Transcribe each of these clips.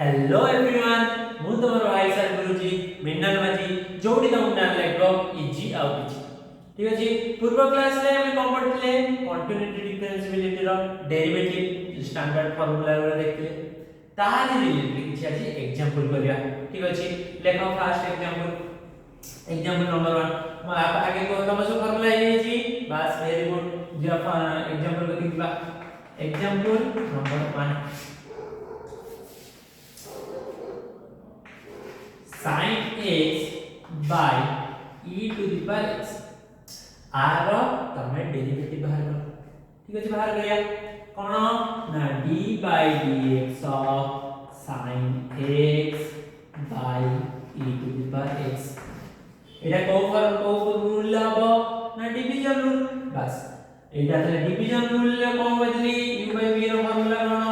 Hello everyone मु तमरो भाई sir गुरुजी मिन्नल माजी जोडी तम नाम लेखो इजी आउ इजी ठीक अछि पूर्व क्लास रे हम कोन पढिले कंटीन्यूटी डिफरेंशिएबिलिटी रो डेरिवेटिव स्टैंडर्ड फार्मूला रे देखले तारि रिलेटेड किछि अछि एग्जांपल करिया ठीक अछि लेखो फर्स्ट एग्जांपल नंबर 1 म आप आगे को तम सब फार्मूला है जी बस वेरी गुड जो एग्जांपल को दिबा example number 1 sin x by e to the power x आर तमे डेरिवेटिव बाहर करो ठीक अछि बाहर करिया कोन ना d by dx of sin x by e to the power x एटा को रूल लाबो ना डिवीजन रूल बस एटा तले डिवीजन रूल ले कोन बदली u by v रो फार्मूला कोन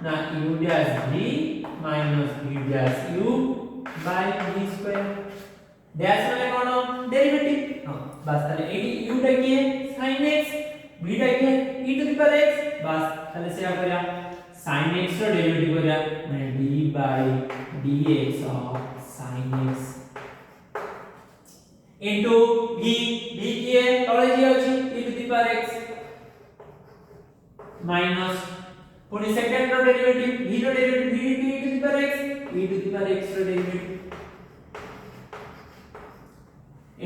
ना u dash v minus v dash u by v square dash माने कोन डेरिवेटिव हां बस ताले एडी u डाकिए sin x v डाकिए e to the power x बस ताले से करिया sin x रो डेरिवेटिव करिया माने d by dx of sin x into v किए तळे जे अछि e to the power x minus पुनी सेकंड रो डेरिवेटिव v रो derivative v e to the power x e to the power x रो derivative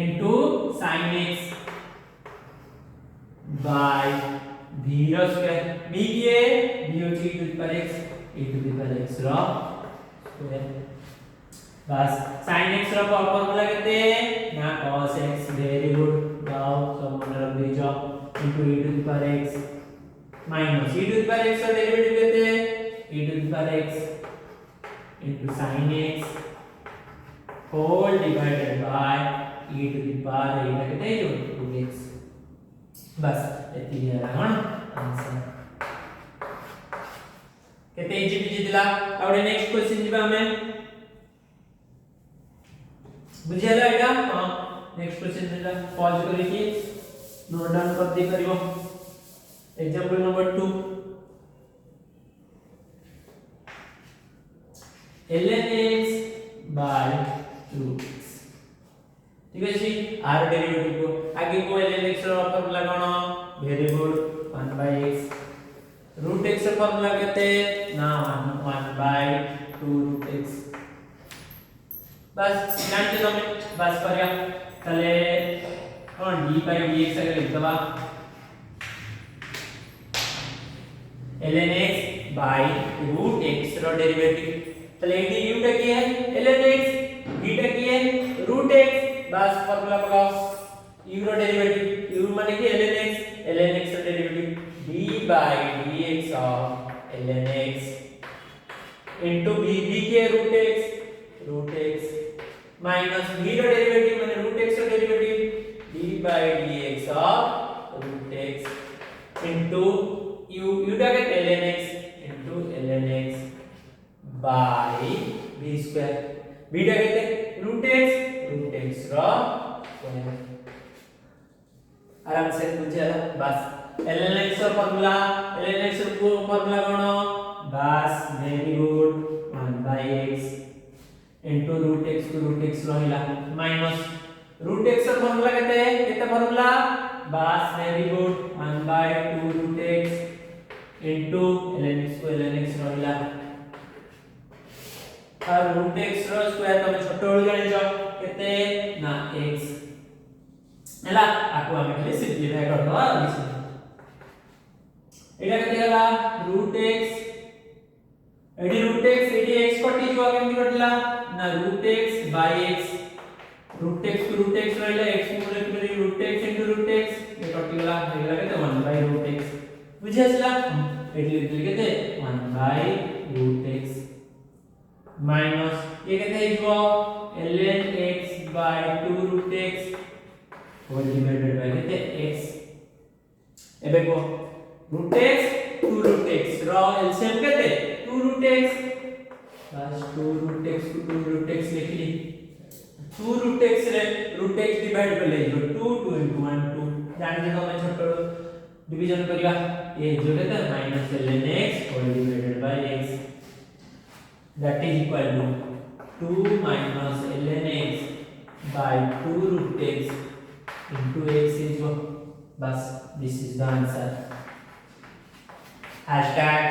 into sin x by v रो square v किए v होची e to the power x e to the power x रो square बस sin x रो formula केते ना cos x very good जाओ समुद्र बीजो into e to the power x minus e to the power x रो डेरिवेटिव केते e to the power x into sin x whole divided by e to the power a केते जो 2x बस एति है हन आंसर केते easy busy दिला आउडे नेक्स्ट क्वेश्चन दिबा हमें बुझियला एटा हां नेक्स्ट क्वेश्चन दिला पॉज करिके नोट डाउन कर दे करिवो example number 2 ln x by 2x ठीक है जी r डेरिवेटिव को आगे को ln x रो फार्मूला कोन very good 1 by x root x रो फार्मूला केते ना 1 by 2 रूट x बस जानते हो बस करिया तले कोन d by dx आगे लिख दबा ln x by root x रो डेरिवेटिव तले du टकी है ln x v टकी है रूट x बस फार्मूला लगाओ u रो डेरिवेटिव u माने कि ln x रो derivative d by dx of ln x into v के रूट x minus v रो डेरिवेटिव माने रूट x रो derivative d by dx of root x into u टा के ln x into ln x by v square v टा के root x रो square आराम से बुझिया बस ln x रो फार्मूला कोन बस very good 1 by x into root x रहिला माइनस रूट x रो फार्मूला केते फार्मूला बस very good 1 by 2 root x into ln x रहिला और रूट x रो स्क्वायर तमे छोटो होल जानि जाओ केते ना x हला आको हम खाली सिंपलीफाई कर दवा एटा केते हला रूट x एडी x कटि जो केमि कटला ना root x by x root x two root x रहला x मूले के root x into root x ए कटिला हेला केते 1 by रूट x बुझि आसला एडी केते 1 by रूट x माइनस ये केते हिजो ln x by 2 root x whole divided by केते x एबे को रूट x 2 रूट x रो एलसीएम केते 2 रूट x बस 2 रूट x को 2 रूट x लिखली 2 रूट x रे रूट x डिवाइड कर ले जो 2 2 into 1 2 जानि जे हम छोटो डिवीजन करिया ए जो केते -ln x whole divided by x that is equal to 2 minus ln x by 2 root x into x is 1. Bas, this is the answer. Hashtag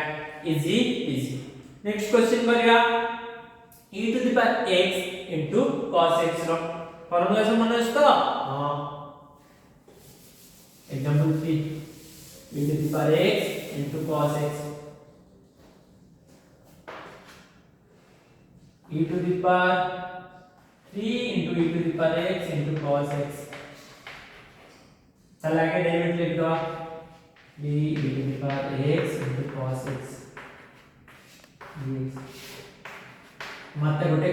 easy easy. Next question करिया e to the power x into cos x row formula से मन अछि तो हां example 3 e to the power x into cos x e to the power 3 into e to the power x into cos x चला के derivative लिख दो d e to the power x into cos x dx माते गोटे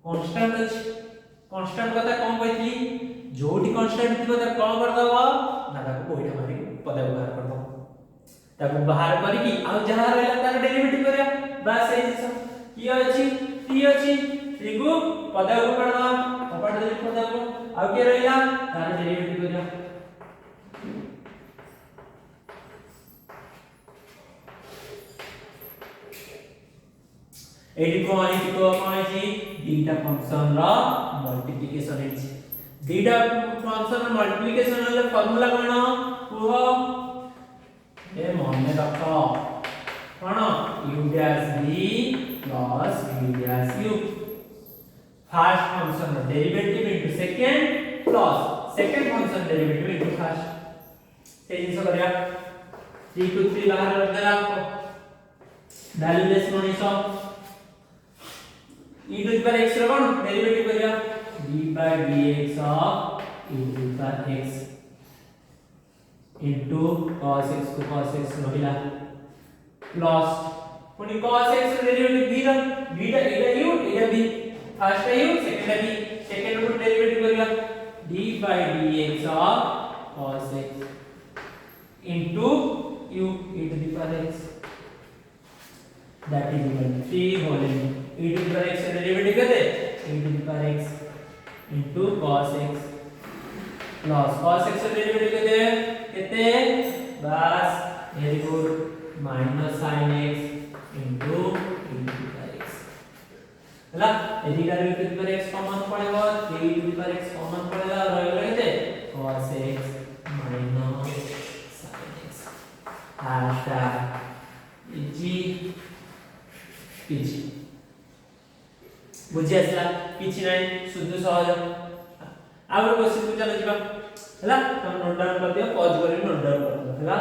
constant अछि constant कथा कोन कहथि जोटी constant थिबो त कोन कर दबो ना ताको कोइटा मारी पद व्यवहार कर दो ताको बाहर करी कि आ जहां रहला तार डेरिवेटिव करिया बस ए दिस की अछि t अछि t को पद व्यवहार कर दो पड दे पद आ के रहला तार डेरिवेटिव करिया एडी को दीटा फंक्शन रा मल्टीप्लिकेशन है दीटा फंक्शन रा मल्टीप्लिकेशन वाला फार्मूला कोन कुह ए मन रख कोन u dash v plus v dash u first function रा derivative into second plus second function derivative into first से जिंस करिया 3 to 3 बाहर रख देला वैल्यू लेस मनीषा e to the power x रो कोन डेरिवेटिव करिया d by dx of e to the power x into cos x को cos x रहिला प्लस पुनी cos x रो डेरिवेटिव b रो b टा u एटा b first u second b second को derivative करिया d by dx of cos x into u e to the power x that is equal to 3 whole e to the power x derivative करते e to the power x into cos x plus cos x derivative करते कितने बस very good minus sin x into e to the power x हला यदि derivative to the power x common पड़ेगा 3 to the power x common पड़ेगा और रहेगा कितने cos x minus sin x hashtag easy easy बुझी आसला किछि नै शुद्ध सहज आउर क्वेश्चन को चला जिबा हला हम नोट डाउन कर दियो पॉज करी नोट डाउन कर दियो हला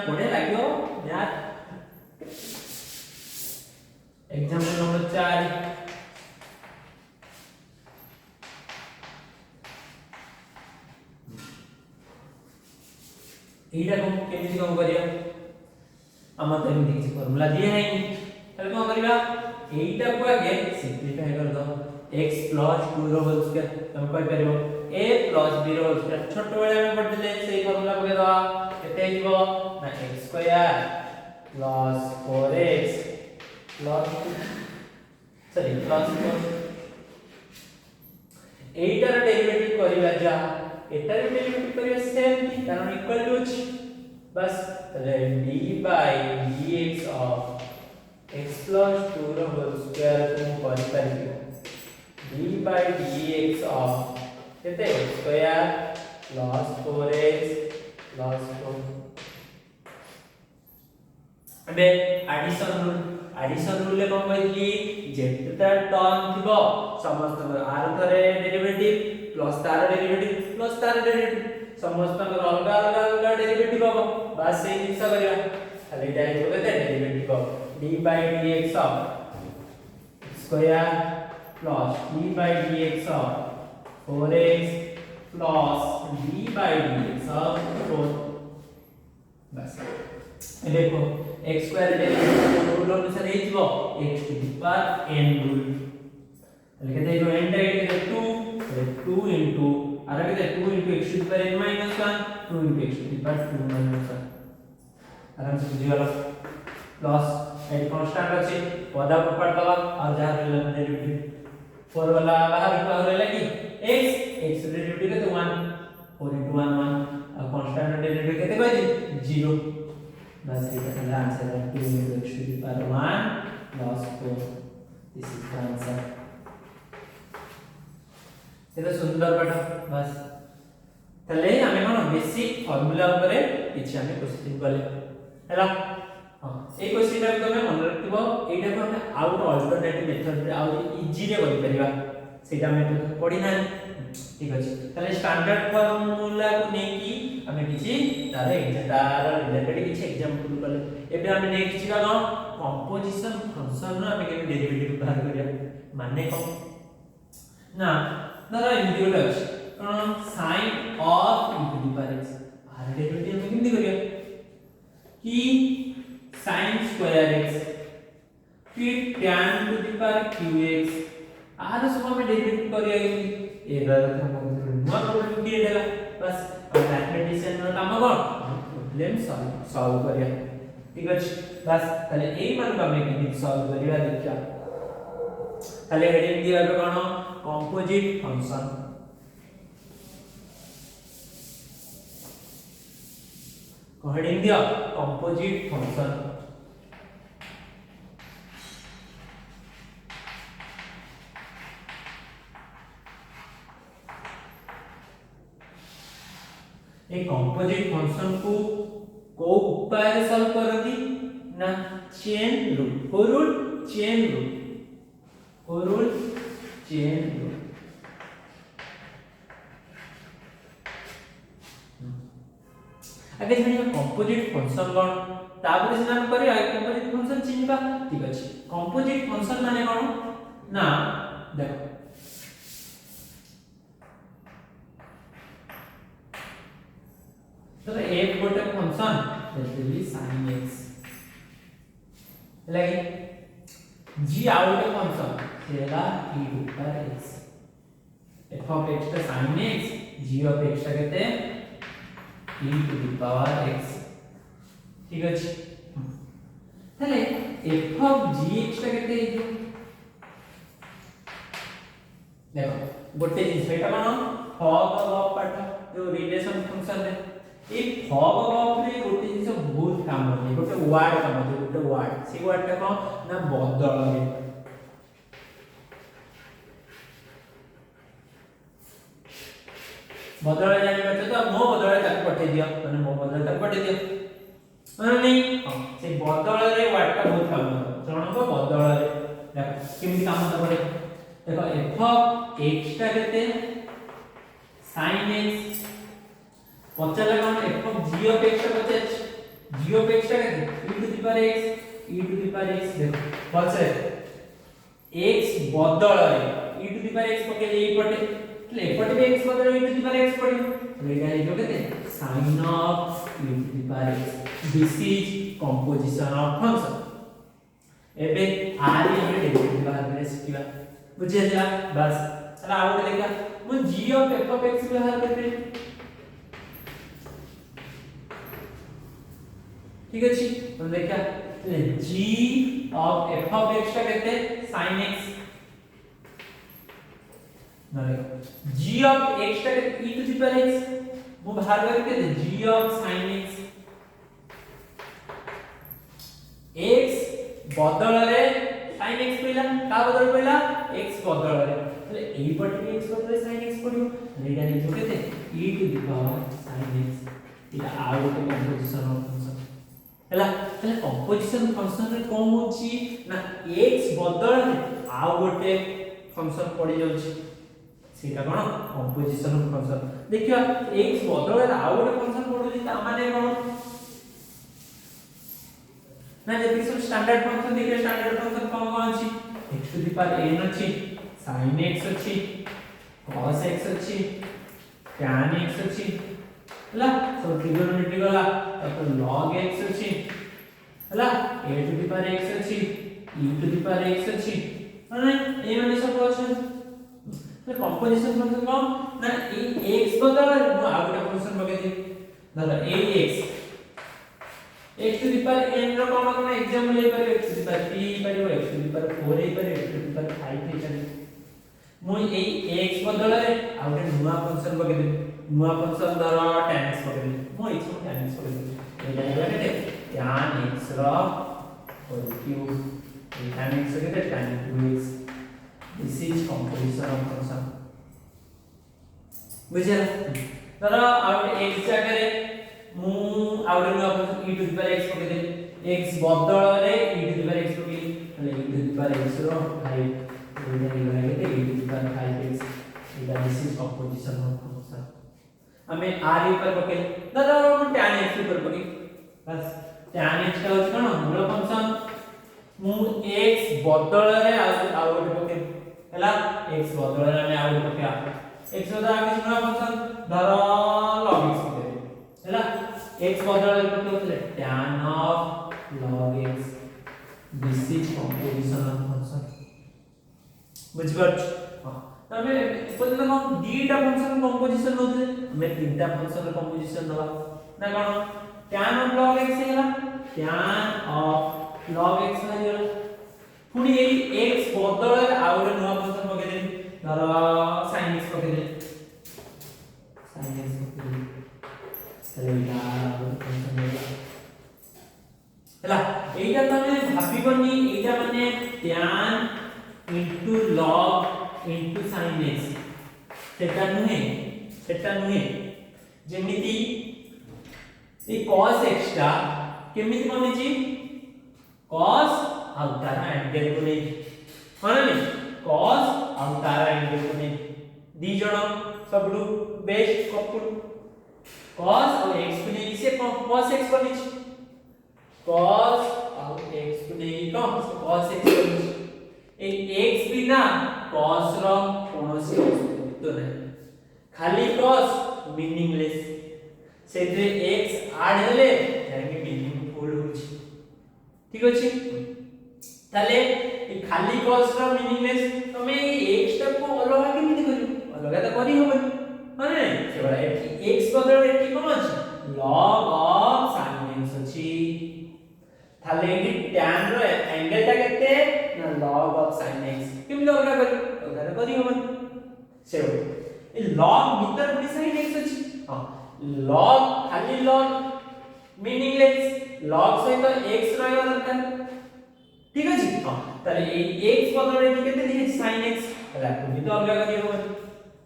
बढ़े लागियो मैथ एग्जांपल नंबर 4 एटा को केमिति काम करिया आमा त एमिति किछि फार्मूला दिया है तले कोन करिया एटा को आगे सिंपलीफाई कर दो x 2 रो होल स्क्वायर हम कहि परिबो a b रो होल स्क्वायर छोट बेले में पढ़ देले सेही फार्मूला पके दो केते हिबो ना x स्क्वायर 4x 4 एटार डेरिवेटिव करिया जा एटार डेरिवेटिव करिया सेम थी कारण इक्वल टू बस तले d by dx of x plus 2 रो होल स्क्वायर को करि परिबो d by dx of केते x square plus 4x plus 4 अबे एडिशन रूल ले कोन कहली जेतटा टर्म थिबो समस्त आर थरे डेरिवेटिव प्लस तार डेरिवेटिव समस्त अलगा अलगा डेरिवेटिव हो बस से जिंस करिया खाली डायरेक्ट होते डेरिवेटिव हो d by dx of square plus d by dx of 4x plus d by dx of 4 बस देखो x स्क्वायर डेरिवेटिव रूल अनुसार हे जिवो x to the power n rule लेके देखो n डायरेक्ट 2 into आरा के 2 into x to the power n minus 1 2 into x to the power 2 minus 1 आराम से बुझी गलो प्लस एड कांस्टेंट अछि पदा पर पड़ दवा और जहां डेरिवेटिव 4 वाला बाहर रहला कि x डेरिवेटिव के 1 4 into 1 1 कांस्टेंट डेरिवेटिव केते कहली 0 बस ये तो आंसर है 2 into x to the power 1 plus 4 this is the answer ये तो सुंदर पाठ बस तले हमें कोन बेसिक फार्मूला ऊपर किछि हमें क्वेश्चन करले हैला हां ए क्वेश्चन टा तमे मन रखिबो एटा को हमें आउट अल्टरनेटिव मेथड रे आउट इजी रे करि परिबा सेटा हमें पढी ना ठीक अछि तले स्टैंडर्ड फार्मूला को नै कि हमें किछि तारे रिलेटेड किछि एग्जांपल करले एबे हमें नै किछि का कंपोजिशन फंक्शन नो हमें केबे डेरिवेटिव बाहर करिया माने को ना धर एमडी गोटे अछि कोन sin of e to the power x बाहर डेरिवेटिव हमें केमि करिया कि sin square x फिर tan to the power qx आधा सब हमें डेरिवेटिव करिया कि ए बार हम नुवा प्रॉब्लम दिए देला बस मैथमेटिशियन नो काम कोन प्रॉब्लम सॉल्व करिया ठीक अछि बस तले एई मान को हमें केमि सॉल्व करिया देखिया तले हेडिंग दिया तो कोन कंपोजिट फंक्शन को हेडिंग दिया composite function a composite function को उपाय सॉल्व करती ना चेन रूल को रूल चेन रूल को रूल चेन रूल आगे जानिया कंपोजिट फंक्शन कोन तापर से नाम करिया कंपोजिट फंक्शन चिनिबा ठीक अछि कंपोजिट फंक्शन माने कोन ना देखो तो एक गोटे function that will sin x लागे g आउट फंक्शन सेला e to power x f of x का sin x g of x का कहते हैं e to the power x ठीक अछि तले f of gx का कहते हैं देखो गोटे जिन सेटा कोन फॉग ऑफ पार्ट जो रिलेशन फंक्शन है ए फॉग ऑफ रे गोटे जिस बहुत काम होय गोटे वर्ड काम होय गोटे वर्ड से वर्ड टा कोन ना बदल है बदल जानि बच्चा तो मो बदल तक पठे दियो माने मो बदल तक पठे दियो माने नहीं हां से बदल रे वर्ड टा बहुत काम होय जण को बदल रे देखो केमि काम होता पड़े देखो f of x टा केते sin x पचला cone f of g of x टा पचे g of x टा केते e to the power x देखो पचे x बदल रे e to the power x पके एई पटे એટલે એપଟେ भी x बदल e to the power x पडियो એટલે એटा जो केते sin of e to the power x this is composition of function एबे आरी हम डेरिवेटिव बाहर करे सिकिबा बुझे जा बस चला आउट देखा मु g of f of x बाहर करते ठीक अछि हम देखा g of f of x का कहते sin x ना g of x का e to the power x वो बाहर करके g of sin x x बदल रे sin x पहिला का बदल पहिला x बदल रे એટલે ए पट भी x बदल sin x पडियो रेडा ने जो केते e to the power sin x इला आउट कंपोजिशन ऑफ फंक्शन हैला એટલે कंपोजिशन फंक्शन रे कोन होची ना x बदल रे आ गोटे फंक्शन पड़ी जाउची सेटा कोन कंपोजिशन ऑफ फंक्शन देखियो x बदल रे आ गोटे फंक्शन पडुची ता माने कोन ना जति सब स्टैंडर्ड फंक्शन देखिए स्टैंडर्ड फंक्शन कोन कोन अछि x to the power n अछि sin x अछि cos x अछि tan x अछि हला सब ट्रिगोनोमेट्री वाला तो log x अछि हला a to the power x अछि e to the power x अछि माने ए माने सब अछि तो कंपोजिशन फंक्शन कोन ना ए x बदल आ गोटे फंक्शन बगे दे दादा ax x to the power n रो कोन एग्जांपल ले पर x to the power 3 परियो x to the power 4 ए पर x to the power 5 ए पर मु ए x बदल रे आ गोटे नुवा फंक्शन बगे दे नुवा फंक्शन धर tan x बगे दे मु x को आउट x जगह रे मु आउट नो e to the power x पके दे x बदल रे e to the power x पके तले e to the power x रो 5 एटा ही लागे ते e to the power 5x Etah this is composition of function हमें r ऊपर पके दादा tan x ऊपर पके बस tan x का होछ कोन मूल फंक्शन मु x बदल रे आउट पके हला x बदल रे हमें आउट पके x बदल आगे नया फंक्शन धरो log x पके हला x बदल रे पके होतले tan of log x this is composition of function बुझबट हां तमे पहिले हम दीटा फंक्शन कंपोजिशन होतले हमें तीनटा फंक्शन कंपोजिशन दबा ना कोन tan of log x Hella tan of log x हेला पुनी ए x बदल रे आउट नया फंक्शन पके दे धरो sin x पके दे sin x पके दे तले इटा फंक्शन हेला एटा तमे भाबिबनी एटा माने tan into log into sin x सेटा नुहे जेमिति ए cos x टा केमिति बनिची cos आ तारा एंगल को नै माने cos आ तारा एंगल को नै दी जण सबडू बेस्ट कपल cos और x को नै से cos x बनिची cos और x को नै cos x बनिची ए x बिना cos रो कोनोसी अस्तित्व नै खाली cos मीनिंगलेस सेते x ऐड हेले जाके मीनिंगफुल होची ठीक अछि ताले ए खाली cos रो मीनिंगलेस तमे x टा को अलग केमिति करियो अलग त करी होबनी माने सेबला x बदल एठी कोन अछि log of sin x अछि थाले एठी tan रो एंगल टा केते ना log of sin x केमिति अलग करी होबनी सेव ए log भीतर पुनी sin x अछि हां log खाली log मीनिंगलेस log सहित x रहबा दरकार ठीक अछि हां ताले ए x बदल एठी केते दिए sin x हला पुनी तो अलग करी होबनी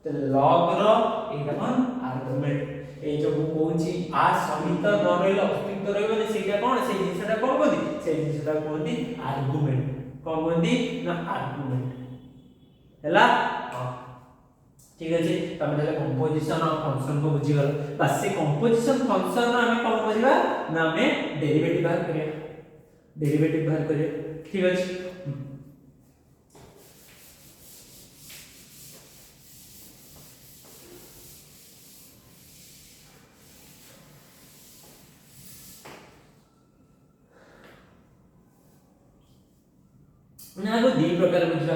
तो log रो एटा कोन आर्गुमेंट ए जो कोची आ समित न रहले अस्तित्व रहबनी सेटा कोन से जिनिसटा कोन कोदी से जिनिसटा कोनदी आर्गुमेंट कोन कोनदी ना आर्गुमेंट हला हां ठीक अछि तमे देले कंपोजिशन ऑफ फंक्शन को बुझी गल बस से कंपोजिशन फंक्शन ना हमें कोन करिवा ना हमें डेरिवेटिव बाहर करिया ठीक अछि ना को दी प्रकार बुझवा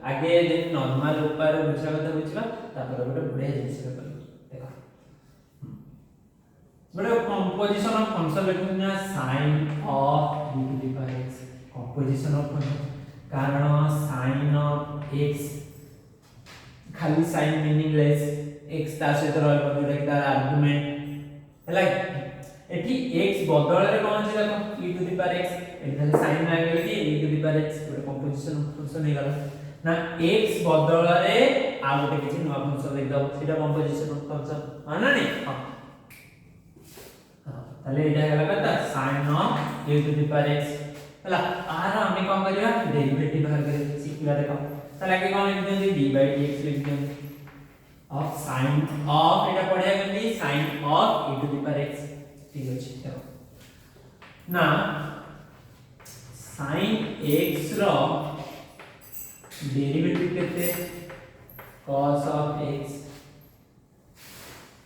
आगे जे नॉर्मल ऊपर बुझवा कथा बुझवा तापर गोटे बढ़िया जिनिस कर देखो बड़े कंपोजिशन ऑफ फंक्शन लिखना sin of e to the power x composition of function कारण sin of x खाली sin मीनिंगलेस x ता से तो रहबो जोटा कि तार आर्गुमेंट हला एठी x बदल रे कोन छै देखो e to the power x एठी sin आ गेल कि e to the power x गोटे कंपोजिशन फंक्शन हे गला ना x बदल रे आ गोटे किछि नवा फंक्शन लिख दो सेटा कंपोजिशन फंक्शन माने नै हां ताले एटा हला कता sin of e to the power x हला आर हम कोन करिया डेरिवेटिव बाहर करे सिखला देखो ताले के कोन लिख देंगे d/dx लिख देंगे of sin of एटा पढ़िया गली sin of e to the power x ठीक अछि देखो ना sin x रो डेरिवेटिव केते cos of x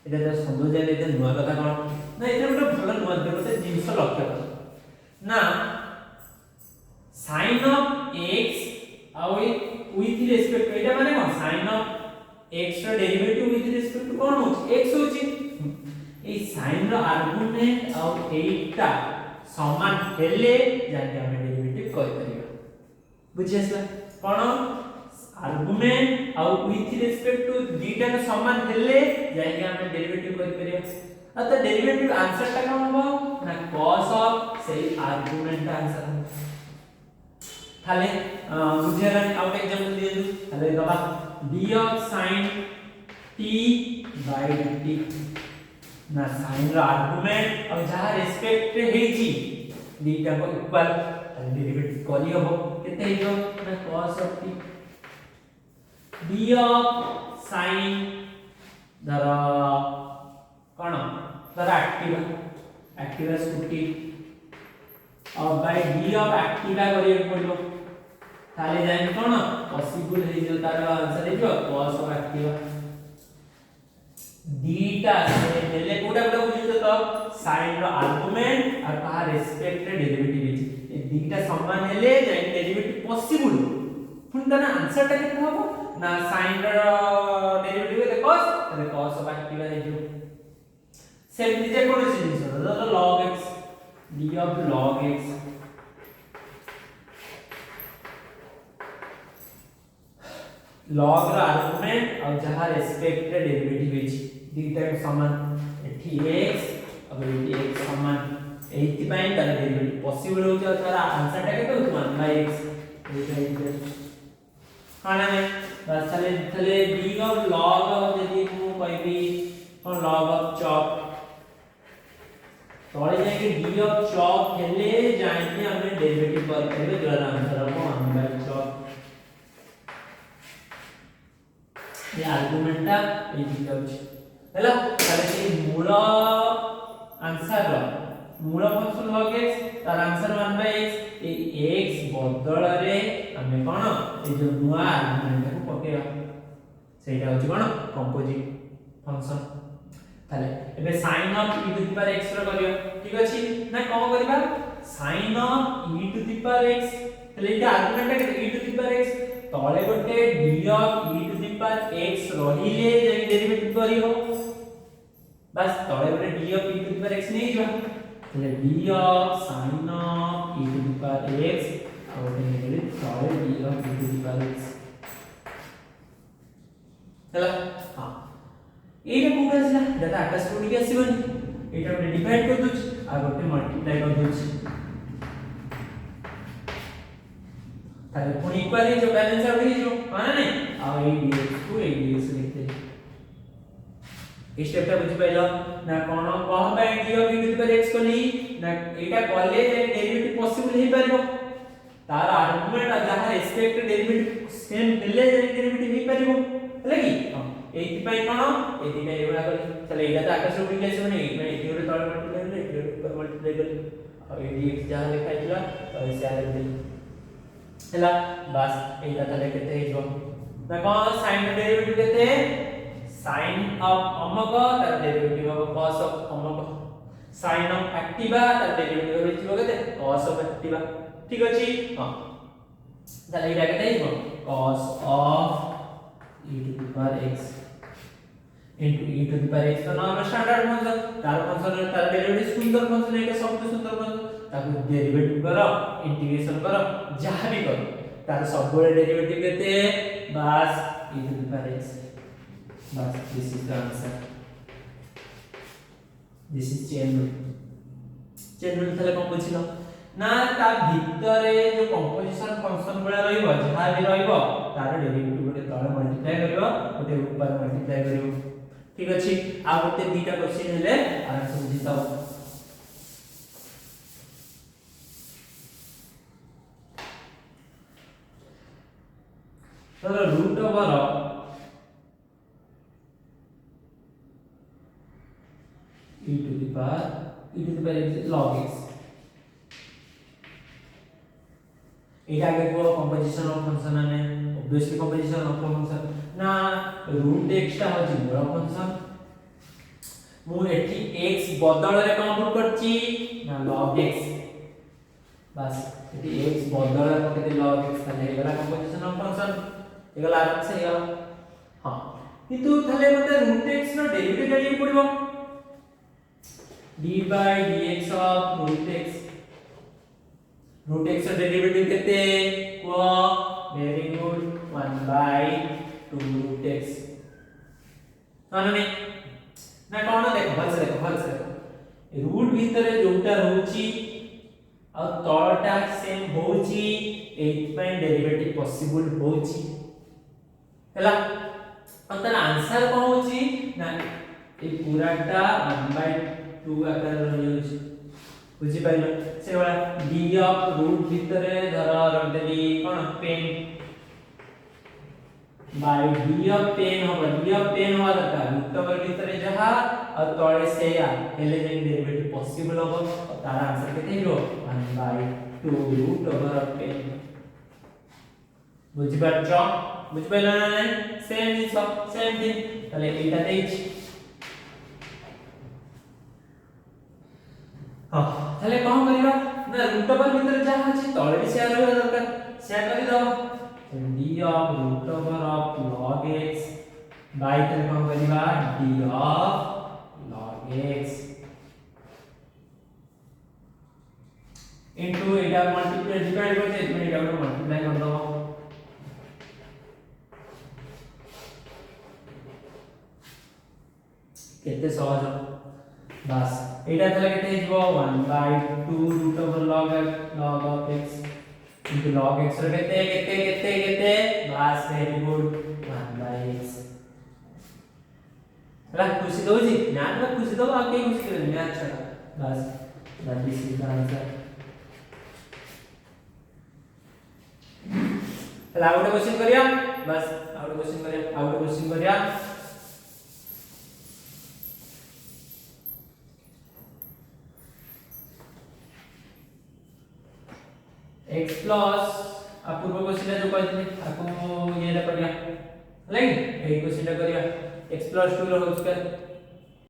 एटा तो समझ जाले त नुवा कथा कोन ना एटा गोटे भलो नुवा देबते जिंस लक्ष्य कर ना sin of x आउ with respect to एटा माने कोन sin of x रो डेरिवेटिव with respect to कोन होची x होची ए sin रो आर्गुमेंट आउ एटा समान हेले जाके हम डेरिवेटिव करि परिबा बुझियसला कोन आर्गुमेंट आउ with respect to दीटा के समान हेले जाके हम डेरिवेटिव करि परिबा अत डेरिवेटिव आंसर टा कोन हो ना cos of से आर्गुमेंट आंसर थाले बुझियला आउट एग्जांपल दिए दु थाले दबा d of sin t by dt ना sin रो आर्गुमेंट और जहां रेस्पेक्ट रे हेची दीटा को इक्वल डेरिवेटिव करी हबो केते हेजो ना cos of t d of sin धर कोन धर एक्टिवा स्कूटी और बाय d ऑफ एक्टिवा करियो पड़ो ताले जाय कोन पॉसिबल हेजो तार आंसर हेजो cos ऑफ एक्टिवा दीटा से पहले कोटा कोटा बुझियो तो sin रो आर्गुमेंट और कहा रेस्पेक्ट रे डेरिवेटिव हे ए दीटा समान हेले जे डेरिवेटिव पॉसिबल फुन तना आंसर टा केते हबो ना sin रो डेरिवेटिव के cos ऑफ एक्टिवा हे जो सेम जे कोन जिनिस तो log x d ऑफ log x log रो आर्गुमेंट और जहां रेस्पेक्ट रे डेरिवेटिव हे दीटा के समान एठी x अब एठी x समान एठी पाई तार डेरिवेटिव पॉसिबल हो छ तार आंसर टा केते हो 1/x एटा इक्वल खाना में बस चले d ऑफ log यदि को कहबी कोन log ऑफ चॉप तळे जाके d ऑफ चॉप हेले जाके हमें डेरिवेटिव कर करबे जोरा आंसर हो 1/चॉप ये आर्गुमेंट टा ए दीटा हो हेला ताले से मूल आंसर मूल फंक्शन log x तार आंसर 1/x ए x बदल रे हमें कोन ए जो नुआ आर्गुमेंट को पकेया सेटा होची कोन कंपोजिट फंक्शन ताले एबे sin of e to the power x रो करियो ठीक अछि ना कोन करबा sin of e to the power x ताले ए आर्गुमेंट के e to the power x तळे गोटे d of e to the power x रहिले जे डेरिवेटिव करियो बस तळे गोटे d of e to the power x नै जवा तले d of sin of e to the power x और नेले तळे d of e to the power x चला हां एटा कोन आसीला दादा आकाश कोन के आसीबनी एटा गोटे डिवाइड कर दोछ आ गोटे मल्टीप्लाई कर दोछ ताले पुनी इक्वल जो बैलेंस आउट ही जो माना नै आ ए dx को ए dx लिखते स्टेप टा बुझि पाइलो ना कोन कह by d of e to the power x कोली ना एटा कॉले डेरिवेटिव पॉसिबल हे परबो तार आर्गुमेंट जहां रेस्पेक्ट डेरिवेटिव सेम मिले डेरिवेटिव हे परबो हले की एति पई कोन एति पई एबा करी चले एटा त आकाश उडी गेसे माने एति एति ओरे तळ मल्टीप्लाई ले एति ऊपर मल्टीप्लाई कर और ए dx जहां लिखा हिला और से आले दे हला बस एटा तले केते हिजो ना कोन sin डेरिवेटिव केते sin ऑफ अमक तार डेरिवेटिव ऑफ cos ऑफ अमक sin ऑफ एक्टिवा तार डेरिवेटिव हिजो केते cos ऑफ एक्टिवा ठीक अछि हां तले एटा केते हिजो cos of e to the power x into e to the power x तो नाम स्टैंडर्ड फंक्शन तार डेरिवेटिव सुंदर फंक्शन है सबसे सुंदर फंक्शन ताको डेरिवेटिव करो इंटीग्रेशन करो जहां भी करो तार सब डेरिवेटिव केते बस e to the power x बस this is the answer this is chain rule थले कोन बुझिलो ना ता भितरे जो कंपोजिशन फंक्शन बळे रहइबो जहां भी रहइबो तार डेरिवेटिव गोटे तळे मल्टीप्लाई करिवो गोटे ऊपर मल्टीप्लाई करिवो ठीक अछि आ गोटे दीटा क्वेश्चन हेले आराम से बुझिताओ तो root over e to the power x log x एटा के को कंपोजिशन ऑफ फंक्शन ने ऑब्वियसली कंपोजिशन ऑफ फंक्शन ना रूट x टा हो जी मोर फंक्शन मु एठी x बदल रे कंप्यूट करची ना log x बस एठी x बदल रे पके log x थाले एगला कंपोजिशन ऑफ फंक्शन एगला आराम से हेगा हां किंतु थाले मते रूट x नो डेरिवेटिव जानि पड़िबो d by dx of root x का डेरिवेटिव केते को very good 1 by 2 root x माने ना कोन देखो भल से रूट भीतर जोटा रहउची और तळटा सेम होउची एट पॉइंट डेरिवेटिव पॉसिबल होउची हला अंतर आंसर कोन होउची ना ए पूराटा 1/2 आकार रही बुझी पाइलो से वाला d ऑफ रूट भितरे धर रख देली कोन पेन बाय d ऑफ पेन हो d ऑफ पेन हो दरकार रूट ओवर भितरे जहा और तळे से या हेले जे डेरिवेटिव पॉसिबल हो तार आंसर केते हिरो 1/2 रूट ओवर ऑफ पेन बुझी पाछो बुझी पाइलो ना नहीं सेम थिंग তাহলে এইটা দেইছি हां তাহলে কোন করিবা না রুট ওভার ভিতরে যা আছে তଳେ भी শেয়ার হওয়া দরকার শেয়ার করে দাও d of root over of log x by তাহলে কোন করিবা d of log x into এটা মাল্টিপ্লাই ডিভাইড করতে তুমি এটা মাল্টিপ্লাই করে দাও केते सहज बस एटा तले केते हिजबो 1/2 root over log of x into log x रे केते बस वेरी गुड 1/x ला खुशी दो जी ज्ञान में खुशी दो आके खुशी कर मैं अच्छा बस that is the answer out question करिया बस आउट क्वेश्चन करिया x प्लस आ पूर्व क्वेश्चन जो कहते आपको ये ला करिया लाइन ए क्वेश्चन करिया x + 2 रो स्क्वायर